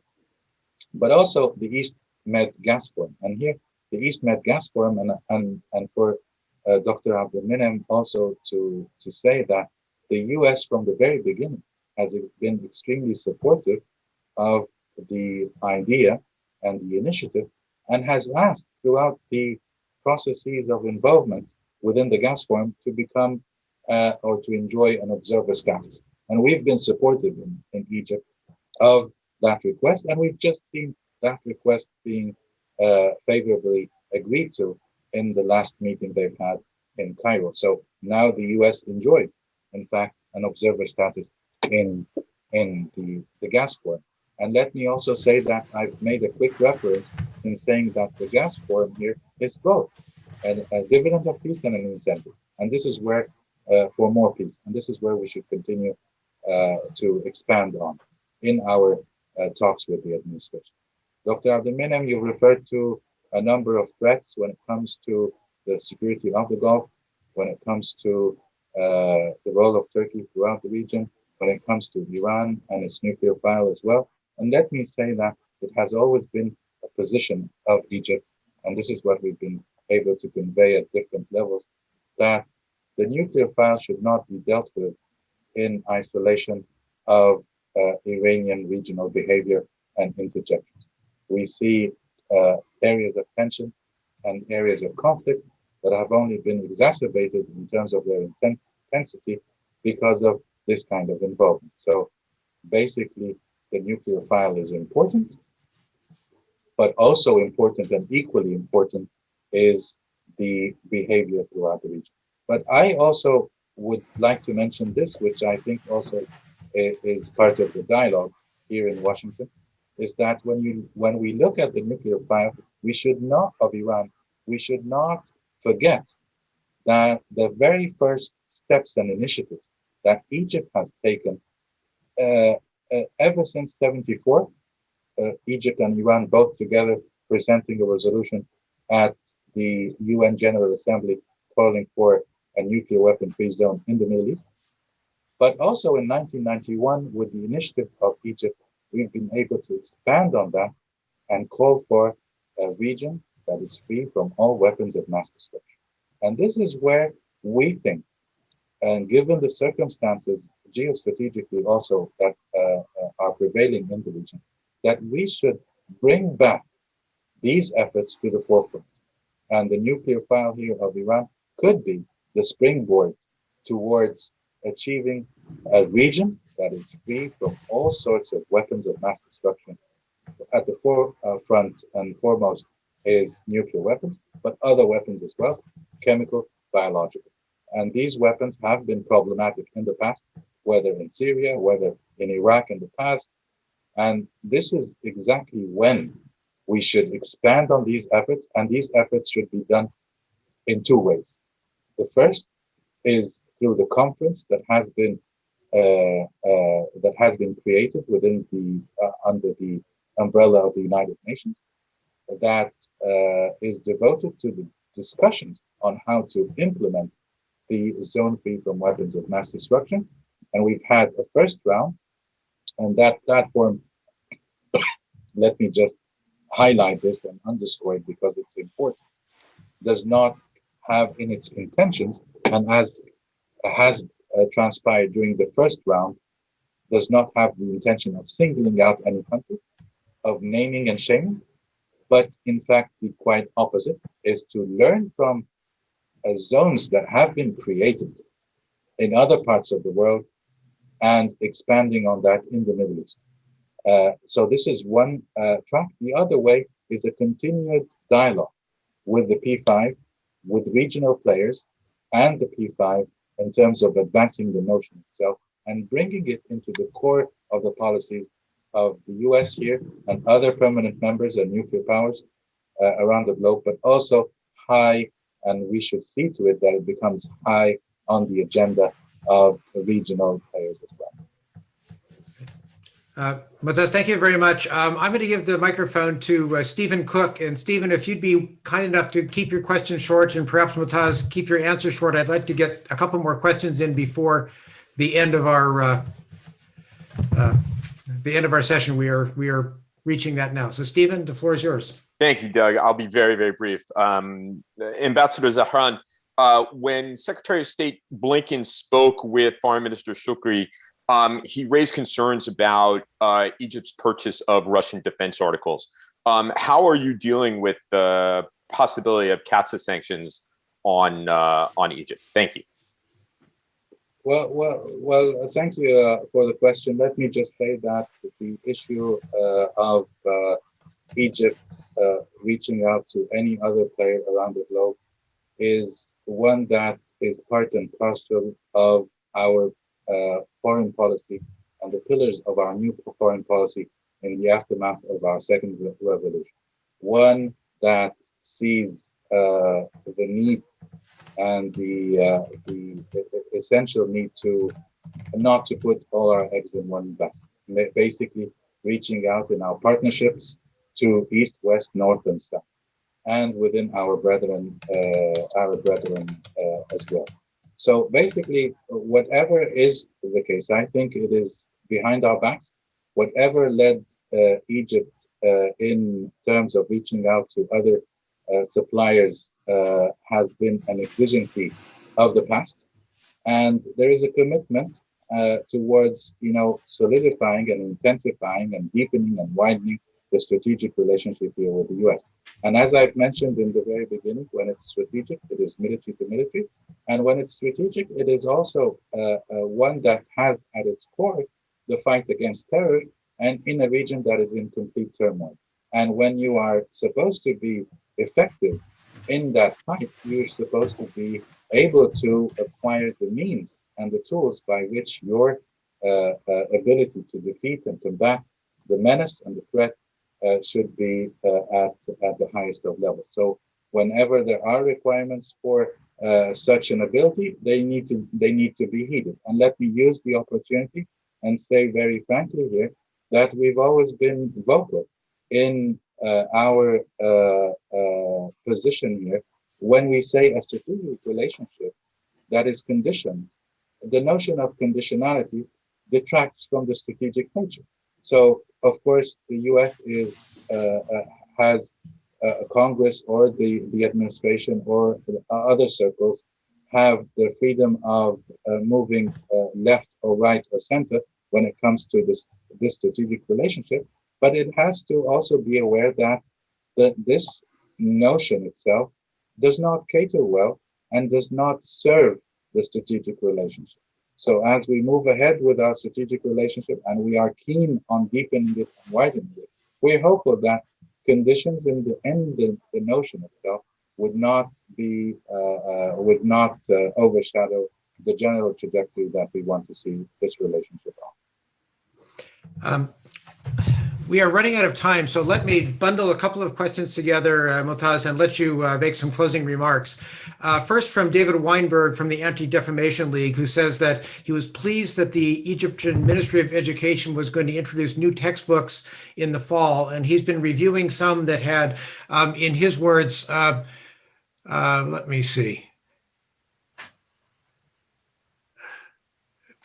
But also the East Med Gas Forum. And here, the East Med Gas Forum, and for Dr. Abdulminam also to say that the US from the very beginning has been extremely supportive of the idea and the initiative, and has asked throughout the processes of involvement within the gas forum to become or to enjoy an observer status. And we've been supportive in Egypt of that request, and we've just seen that request being favorably agreed to in the last meeting they've had in Cairo. So now the US enjoys, in fact, an observer status in the gas forum. And let me also say that I've made a quick reference in saying that the gas forum here is both a dividend of peace and an incentive. And this is where, for more peace, and this is where we should continue to expand on in our talks with the administration. Dr. Abdulminam, you referred to a number of threats when it comes to the security of the Gulf, when it comes to the role of Turkey throughout the region, when it comes to Iran and its nuclear file as well. And let me say that it has always been a position of Egypt, and this is what we've been able to convey at different levels, that the nuclear file should not be dealt with in isolation of Iranian regional behavior and interjections. We see areas of tension and areas of conflict that have only been exacerbated in terms of their intensity because of this kind of involvement. So basically, the nuclear file is important, but also important and equally important is the behavior throughout the region. But I also would like to mention this, which I think also is part of the dialogue here in Washington, is that when we look at the nuclear file, we should not, of Iran, we should not forget that the very first steps and initiatives that Egypt has taken ever since 74, Egypt and Iran both together presenting a resolution at the UN General Assembly calling for a nuclear weapon-free zone in the Middle East. But also in 1991, with the initiative of Egypt, we've been able to expand on that and call for a region that is free from all weapons of mass destruction. And this is where we think, and given the circumstances geostrategically also that are prevailing in the region, that we should bring back these efforts to the forefront. And the nuclear file here of Iran could be the springboard towards achieving a region that is free from all sorts of weapons of mass destruction. At the forefront and foremost is nuclear weapons, but other weapons as well, chemical, biological. And these weapons have been problematic in the past, whether in Syria, whether in Iraq in the past. And this is exactly when we should expand on these efforts, and these efforts should be done in two ways. The first is through the conference that has been created within the under the umbrella of the United Nations, that is devoted to the discussions on how to implement the zone free from weapons of mass destruction. And we've had a first round, and that platform, let me just highlight this and underscore it because it's important, does not have in its intentions, and as has transpired during the first round, does not have the intention of singling out any country, of naming and shaming, but in fact the quite opposite is to learn from zones that have been created in other parts of the world and expanding on that in the Middle East. So this is one track. The other way is a continued dialogue with the P5, with regional players and the P5 in terms of advancing the notion itself and bringing it into the core of the policies of the US here and other permanent members and nuclear powers around the globe, but also high, and we should see to it that it becomes high on the agenda of regional players as well. Motaz, thank you very much. I'm going to give the microphone to Stephen Cook. And Stephen, if you'd be kind enough to keep your questions short, and perhaps Motaz, keep your answers short. I'd like to get a couple more questions in before the end of our session. We are reaching that now. So Stephen, the floor is yours. Thank you, Doug. I'll be very, very brief. Ambassador Zahran, when Secretary of State Blinken spoke with Foreign Minister Shukri, he raised concerns about Egypt's purchase of Russian defense articles. How are you dealing with the possibility of CAATSA sanctions on Egypt? Thank you. Well, thank you for the question. Let me just say that the issue of Egypt reaching out to any other player around the globe is one that is part and parcel of our foreign policy and the pillars of our new foreign policy in the aftermath of our second revolution. One that sees the need and the essential need to not to put all our eggs in one basket. Basically, reaching out in our partnerships to east, west, north, and south, and within our brethren, as well. So basically, whatever is the case, I think it is behind our backs. Whatever led Egypt in terms of reaching out to other suppliers has been an exigency of the past, and there is a commitment towards solidifying and intensifying and deepening and widening the strategic relationship here with the US. And as I've mentioned in the very beginning, when it's strategic, it is military to military. And when it's strategic, it is also one that has at its core the fight against terror and in a region that is in complete turmoil. And when you are supposed to be effective in that fight, you're supposed to be able to acquire the means and the tools by which your ability to defeat and combat the menace and the threat should be at the highest of levels. So whenever there are requirements for such an ability, they need to be heeded. And let me use the opportunity and say very frankly here that we've always been vocal in our position here when we say a strategic relationship that is conditioned. The notion of conditionality detracts from the strategic nature. So, of course, the U.S. has Congress or the administration or other circles have the freedom of moving left or right or center when it comes to this strategic relationship. But it has to also be aware that this notion itself does not cater well and does not serve the strategic relationship. So as we move ahead with our strategic relationship and we are keen on deepening it and widening it, we're hopeful that conditions in the notion itself would not overshadow the general trajectory that we want to see this relationship on. We are running out of time, so let me bundle a couple of questions together, Motaz, and let you make some closing remarks. First, from David Weinberg from the Anti-Defamation League, who says that he was pleased that the Egyptian Ministry of Education was going to introduce new textbooks in the fall, and he's been reviewing some that had, in his words, let me see,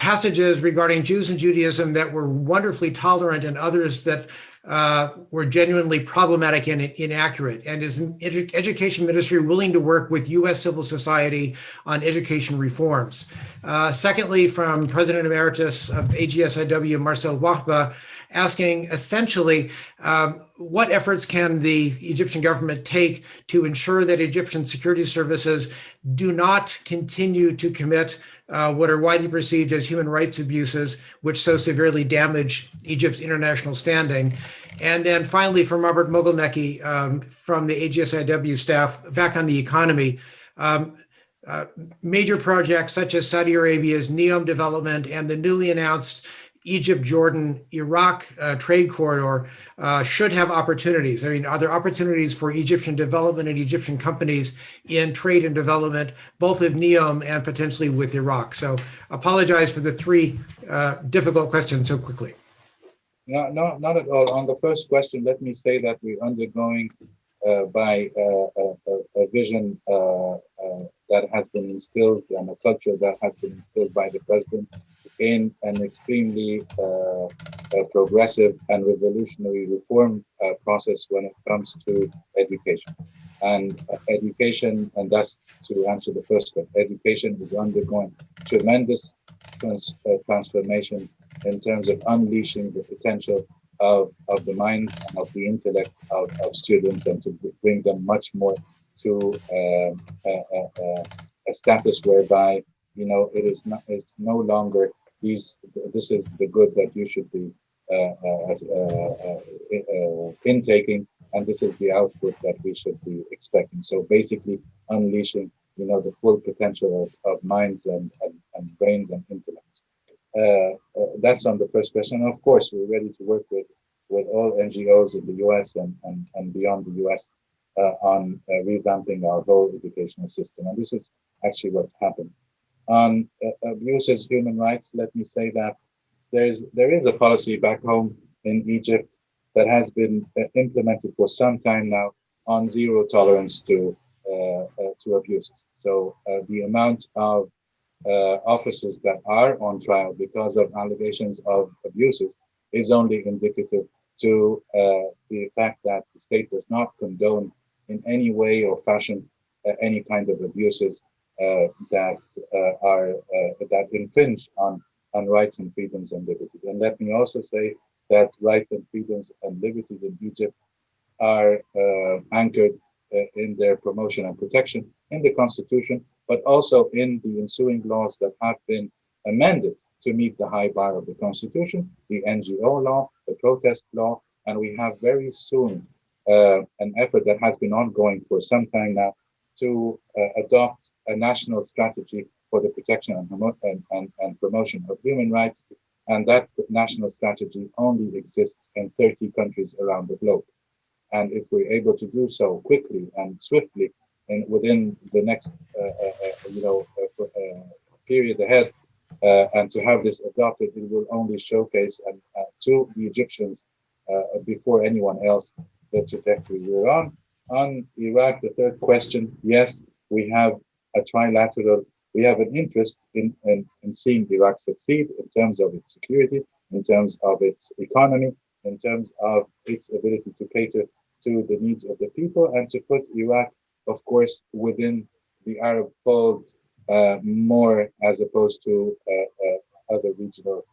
passages regarding Jews and Judaism that were wonderfully tolerant and others that were genuinely problematic and inaccurate? And is the Education Ministry willing to work with U.S. civil society on education reforms? Secondly, from President Emeritus of AGSIW, Marcel Wahba, asking essentially, what efforts can the Egyptian government take to ensure that Egyptian security services do not continue to commit what are widely perceived as human rights abuses, which so severely damage Egypt's international standing? And then finally, from Robert Mogilnecki from the AGSIW staff, back on the economy, major projects such as Saudi Arabia's NEOM development and the newly announced Egypt, Jordan, Iraq trade corridor should have opportunities. I mean, are there opportunities for Egyptian development and Egyptian companies in trade and development, both of NEOM and potentially with Iraq? So apologize for the three difficult questions so quickly. No, not at all. On the first question, let me say that we're undergoing by a vision that has been instilled and a culture that has been instilled by the president in an extremely progressive and revolutionary reform process when it comes to education. And education, and that's to answer the first question, education is undergoing tremendous transformation in terms of unleashing the potential of the mind and of the intellect of students, and to bring them much more to a status whereby, you know, it's no longer this is the good that you should be intaking, and this is the output that we should be expecting. So basically unleashing, you know, the full potential of minds and brains and intellects. That's on the first question. And of course, we're ready to work with all NGOs in the US and beyond the US on revamping our whole educational system. And this is actually what's happened. On abuses, human rights, let me say that there is a policy back home in Egypt that has been implemented for some time now on zero tolerance to abuses. So the amount of officers that are on trial because of allegations of abuses is only indicative to the fact that the state does not condone in any way or fashion any kind of abuses that infringe on rights and freedoms and liberties. And let me also say that rights and freedoms and liberties in Egypt are anchored in their promotion and protection in the Constitution, but also in the ensuing laws that have been amended to meet the high bar of the Constitution, the NGO law, the protest law, and we have very soon an effort that has been ongoing for some time now to adopt a national strategy for the protection and promotion of human rights, and that national strategy only exists in 30 countries around the globe. And if we're able to do so quickly and swiftly, and within the next period ahead, and to have this adopted, it will only showcase to the Egyptians before anyone else the trajectory we're on. On Iraq, the third question, yes, we have a trilateral. We have an interest in seeing Iraq succeed in terms of its security, in terms of its economy, in terms of its ability to cater to the needs of the people, and to put Iraq, of course, within the Arab fold more as opposed to other regional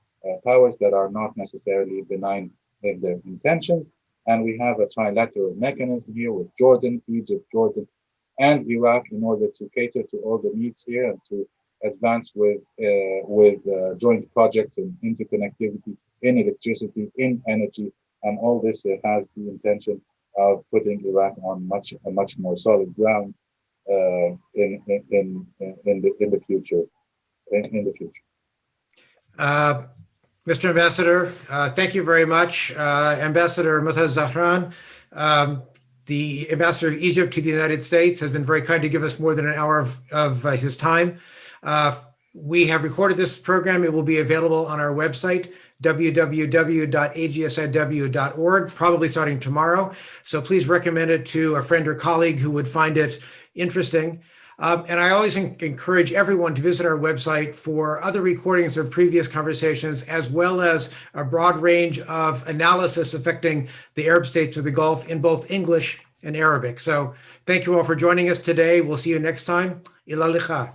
powers that are not necessarily benign in their intentions. And we have a trilateral mechanism here with Jordan, Egypt, Jordan, and Iraq in order to cater to all the needs here and to advance with joint projects in interconnectivity, in electricity, in energy, and all this has the intention of putting Iraq on a much more solid ground in the future. Mr. Ambassador, thank you very much. Ambassador Motaz Zahran, the Ambassador of Egypt to the United States, has been very kind to give us more than an hour of his time. We have recorded this program. It will be available on our website, www.agsiw.org, probably starting tomorrow. So please recommend it to a friend or colleague who would find it interesting. And I always encourage everyone to visit our website for other recordings of previous conversations, as well as a broad range of analysis affecting the Arab states of the Gulf in both English and Arabic. So thank you all for joining us today. We'll see you next time. Ila liqa.